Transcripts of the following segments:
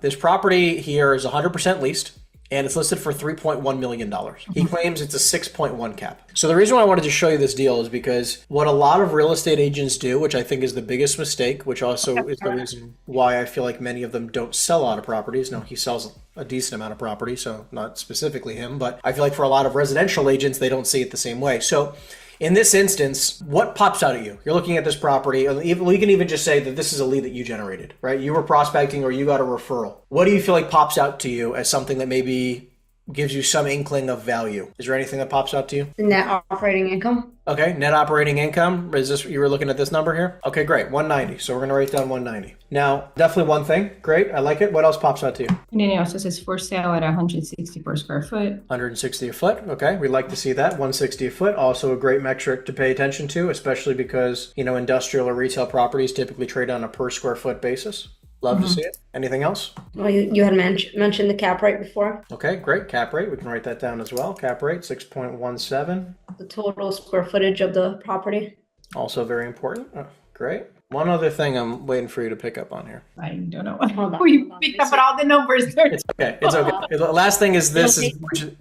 This property here is 100% leased, and it's listed for $3.1 million. He claims it's a 6.1 cap. So the reason why I wanted to show you this deal is because what a lot of real estate agents do, which I think is the biggest mistake, which also is the reason why I feel like many of them don't sell a lot of properties. Now, he sells a decent amount of property, so not specifically him, but I feel like for a lot of residential agents, they don't see it the same way. So in this instance, what pops out at you? You're looking at this property. We can even just say that this is a lead that you generated, right? You were prospecting or you got a referral. What do you feel like pops out to you as something that maybe gives you some inkling of value? Is there anything that pops out to you? Net operating income. Okay, net operating income. Is this, you were looking at this number here? Okay, great, 190. So we're gonna write down 190. Now, definitely one thing, great, I like it. What else pops out to you? And then it also says for sale at 160 per square foot. 160 a foot, okay, we'd like to see that, 160 a foot. Also a great metric to pay attention to, especially because, you know, industrial or retail properties typically trade on a per square foot basis. Love to see it. Anything else? Well, you had mentioned the cap rate before. Okay, great. Cap rate. We can write that down as well. Cap rate, 6.17. The total square footage of the property. Also very important. Oh, great. One other thing I'm waiting for you to pick up on here. I don't know what you picked up on all the numbers. It's okay. It's okay. The last thing is this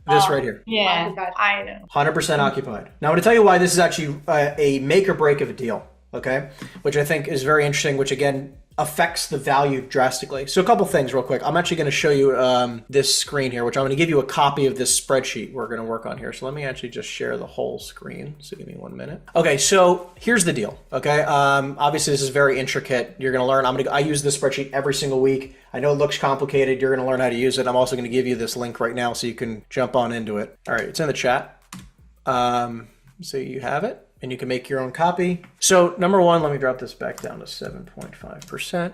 right here. Yeah, I know. 100% occupied. Now I'm going to tell you why this is actually a make or break of a deal. Okay, which I think is very interesting, which again affects the value drastically. So a couple things real quick. I'm actually going to show you this screen here, which I'm going to give you a copy of this spreadsheet we're going to work on here. So let me actually just share the whole screen. So give me 1 minute. Okay, so here's the deal. Okay, obviously this is very intricate. You're going to learn. I use this spreadsheet every single week. I know it looks complicated. You're going to learn how to use it. I'm also going to give you this link right now so you can jump on into it. All right, it's in the chat. So you have it. And you can make your own copy. So number one, let me drop this back down to 7.5%.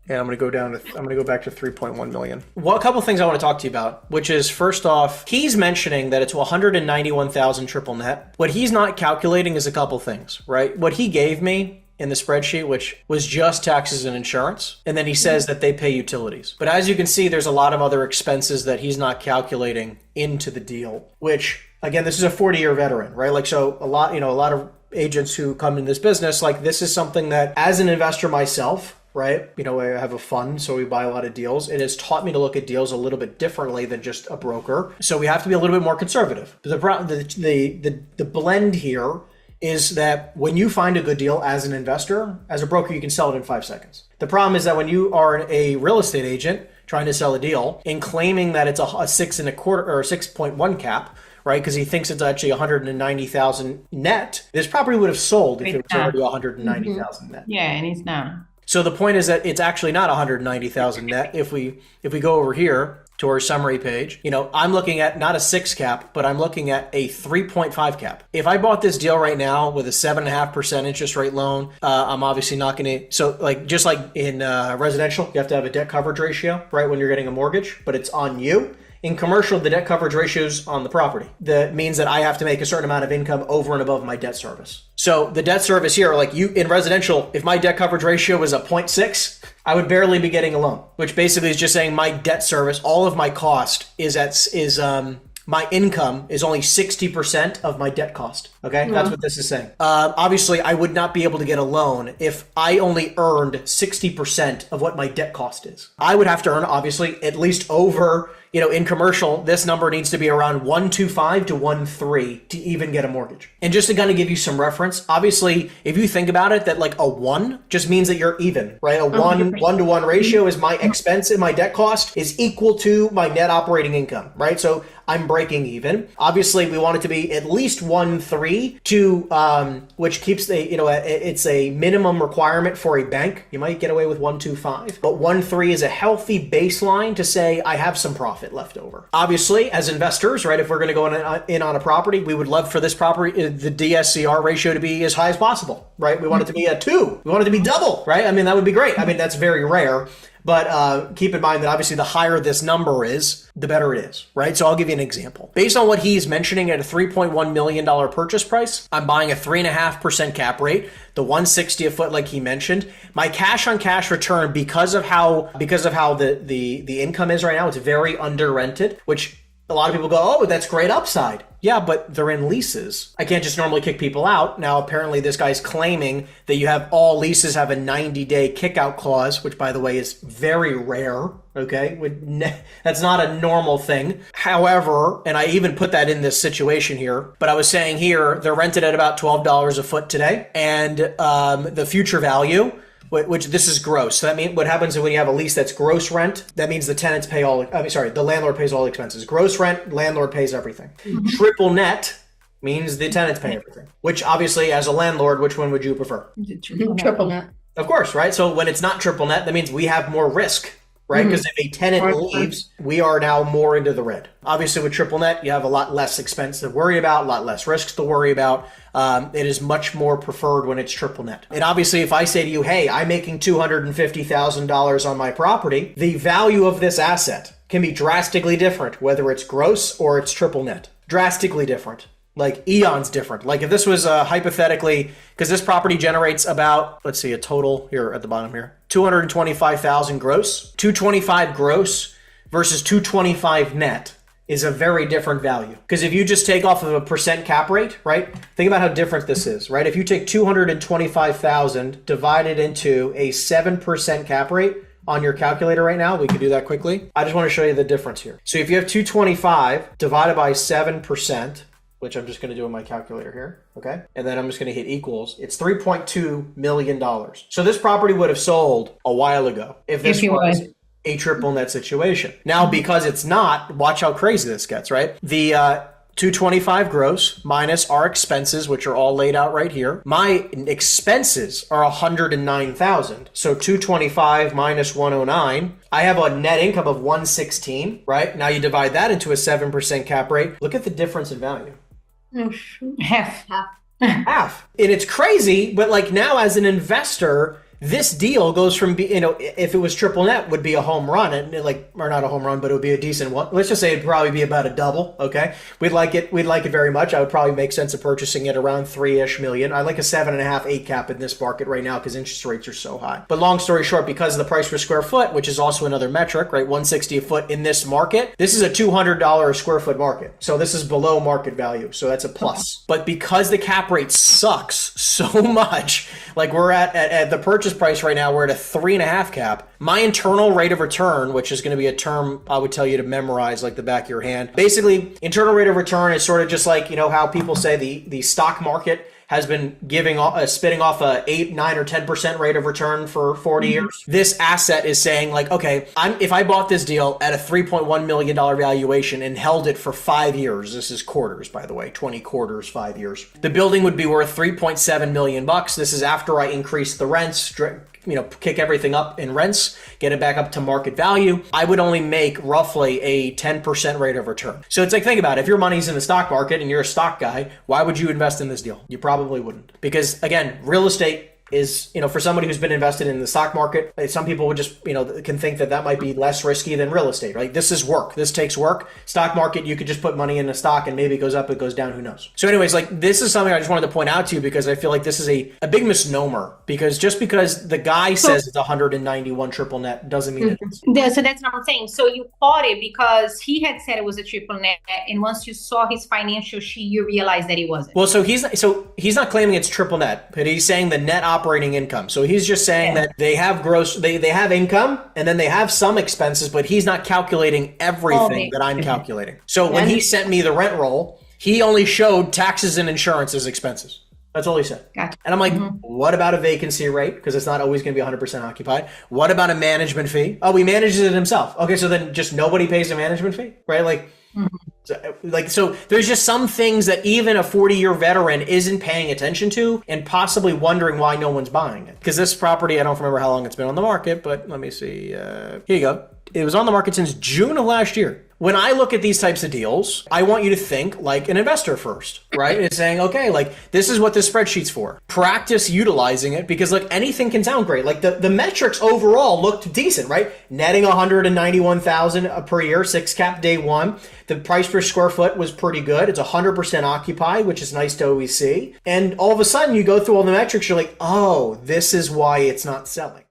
And I'm going to go back to 3.1 million. Well, a couple of things I want to talk to you about, which is first off, he's mentioning that it's 191,000 triple net. What he's not calculating is a couple things, right? What he gave me in the spreadsheet, which was just taxes and insurance. And then he says that they pay utilities. But as you can see, there's a lot of other expenses that he's not calculating into the deal, which again, this is a 40-year veteran, right? Like, so a lot of agents who come in this business, like this is something that as an investor myself, right? You know, I have a fund, so we buy a lot of deals. It has taught me to look at deals a little bit differently than just a broker. So we have to be a little bit more conservative. The blend here is that when you find a good deal as an investor, as a broker, you can sell it in 5 seconds. The problem is that when you are a real estate agent trying to sell a deal and claiming that it's a 6.25 or 6.1 cap, right? Because he thinks it's actually 190,000 net. This property would have sold if it was already 190,000 net. Yeah, and he's not. So the point is that it's actually not 190,000 net. If we go over here to our summary page, you know, I'm looking at not a 6 cap, but I'm looking at a 3.5 cap. If I bought this deal right now with a 7.5% interest rate loan, I'm obviously not going to. So like just like in residential, you have to have a debt coverage ratio, right? When you're getting a mortgage, but it's on you. In commercial, the debt coverage ratio is on the property. That means that I have to make a certain amount of income over and above my debt service. So the debt service here, like you in residential, if my debt coverage ratio was a 0.6, I would barely be getting a loan, which basically is just saying my debt service, all of my cost my income is only 60% of my debt cost. Okay, that's what this is saying. Obviously, I would not be able to get a loan if I only earned 60% of what my debt cost is. I would have to earn, obviously, at least over, you know, in commercial, this number needs to be around 125 to 13 to even get a mortgage. And just to kind of give you some reference, obviously, if you think about it, that like a 1 just means that you're even, right? A 1-to-1 ratio is my expense and my debt cost is equal to my net operating income, right? So I'm breaking even. Obviously, we want it to be at least 1.3 to, which keeps it's a minimum requirement for a bank. You might get away with 1.25, but 1.3 is a healthy baseline to say I have some profit left over. Obviously, as investors, right, if we're going to go in on a property, we would love for this property, the DSCR ratio to be as high as possible, right? We want it to be a 2. We want it to be double, right? I mean, that would be great. I mean, that's very rare. But keep in mind that obviously the higher this number is, the better it is, right? So I'll give you an example. Based on what he's mentioning at a $3.1 million purchase price, I'm buying a 3.5% cap rate, the 160 a foot like he mentioned. My cash on cash return, because of how the income is right now, it's very under rented, which A lot of people go, oh, that's great upside. Yeah, but they're in leases. I can't just normally kick people out. Now, apparently this guy's claiming that you have all leases have a 90-day kick-out clause, which, by the way, is very rare, okay? That's not a normal thing. However, and I even put that in this situation here, but I was saying here, they're rented at about $12 a foot today, and the future value, which this is gross. So that means what happens when you have a lease that's gross rent, that means the tenants pay the landlord pays all the expenses. Gross rent, landlord pays everything. Mm-hmm. Triple net means the tenants pay everything, which obviously as a landlord, which one would you prefer? Triple net. Of course, right? So when it's not triple net, that means we have more risk, right? Because if a tenant leaves, we are now more into the red. Obviously with triple net, you have a lot less expense to worry about, a lot less risks to worry about. It is much more preferred when it's triple net. And obviously, if I say to you, hey, I'm making $250,000 on my property, the value of this asset can be drastically different, whether it's gross or it's triple net. Drastically different. Like eons different. Like if this was hypothetically, because this property generates about, let's see, a total here at the bottom here, 225,000 gross, 225 gross versus 225 net is a very different value. Because if you just take off of a percent cap rate, right? Think about how different this is, right? If you take 225,000 divided into a 7% cap rate on your calculator right now, we can do that quickly. I just want to show you the difference here. So if you have 225 divided by 7%, which I'm just going to do on my calculator here, okay? And then I'm just going to hit equals. It's $3.2 million. So this property would have sold a while ago if this was a triple net situation. Now, because it's not, watch how crazy this gets, right? The 225 gross minus our expenses, which are all laid out right here. My expenses are 109,000. So 225 minus 109. I have a net income of 116, right? Now you divide that into a 7% cap rate. Look at the difference in value. Half. Half. And it's crazy, but like now as an investor, this deal goes from, if it was triple net, would be a home run, and or not a home run, but it would be a decent one. Let's just say it'd probably be about a double. Okay, we'd like it very much. I would probably make sense of purchasing it around $3-ish million. I like a 7.5, 8 cap in this market right now because interest rates are so high. But long story short, because of the price per square foot, which is also another metric, right? $160 a foot in this market. This is a $200 a square foot market, so this is below market value. So that's a plus. But because the cap rate sucks so much, like we're at the purchase price right now, we're at a 3.5 cap. My internal rate of return, which is going to be a term I would tell you to memorize like the back of your hand. Basically, internal rate of return is sort of just like, how people say the stock market has been spitting off a 8, 9, or 10% rate of return for 40 years. This asset is saying like, okay, if I bought this deal at a $3.1 million valuation and held it for 5 years, this is quarters, by the way, 20 quarters, 5 years, the building would be worth $3.7 million. This is after I increase the rents, kick everything up in rents, get it back up to market value. I would only make roughly a 10% rate of return. So it's like, think about it. If your money's in the stock market and you're a stock guy, why would you invest in this deal? You probably wouldn't. Because again, real estate is, for somebody who's been invested in the stock market, some people would just, can think that might be less risky than real estate, right? This is work. This takes work. Stock market, you could just put money in a stock and maybe it goes up, it goes down, who knows? So anyways, like this is something I just wanted to point out to you because I feel like this is a big misnomer, because just because the guy says it's 191 triple net doesn't mean it is. So that's what I'm saying. So you caught it because he had said it was a triple net, and once you saw his financial sheet, you realized that it wasn't. Well, so he's not claiming it's triple net, but he's saying the net operating income. So he's just saying that they have they have income and then they have some expenses, but he's not calculating everything that I'm calculating. So when he sent me the rent roll, he only showed taxes and insurance as expenses. That's all he said. Gotcha. And I'm like, what about a vacancy rate? Because it's not always going to be 100% occupied. What about a management fee? Oh, he manages it himself. Okay, so then just nobody pays a management fee, right? So there's just some things that even a 40-year veteran isn't paying attention to and possibly wondering why no one's buying it. Because this property, I don't remember how long it's been on the market, but let me see. Here you go. It was on the market since June of last year. When I look at these types of deals, I want you to think like an investor first, right? It's saying, okay, like this is what this spreadsheet's for. Practice utilizing it because like anything can sound great. Like the metrics overall looked decent, right? Netting 191,000 per year, 6 cap day one. The price per square foot was pretty good. It's 100% occupied, which is nice to always see. And all of a sudden you go through all the metrics, you're like, oh, this is why it's not selling.